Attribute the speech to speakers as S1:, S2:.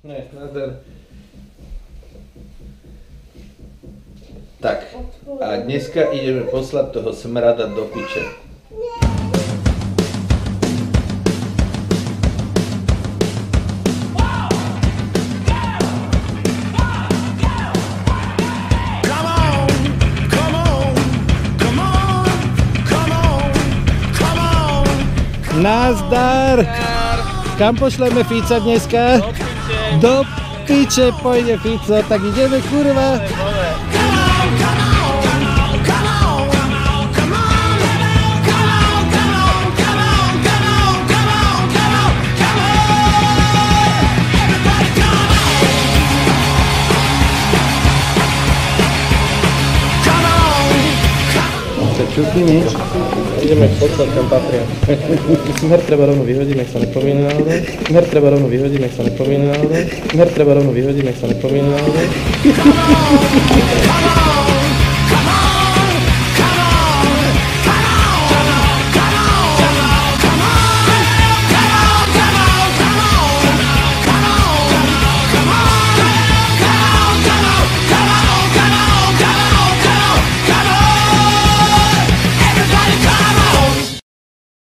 S1: Ne, nazdar. Tak, a dneska ideme poslať toho smrada do piče. Nazdar! Kam pošleme Fica dneska? Do piče pôjde Fico, tak ideme kurva! Čukni, ideme poslať kam patria. Smer treba rovno vyhodiť, nech sa nepomíne náhodou. Smer treba rovno vyhodiť, nech sa nepomíne náhodou. Smer treba rovno vyhodiť, nech sa nepomíne náhodou.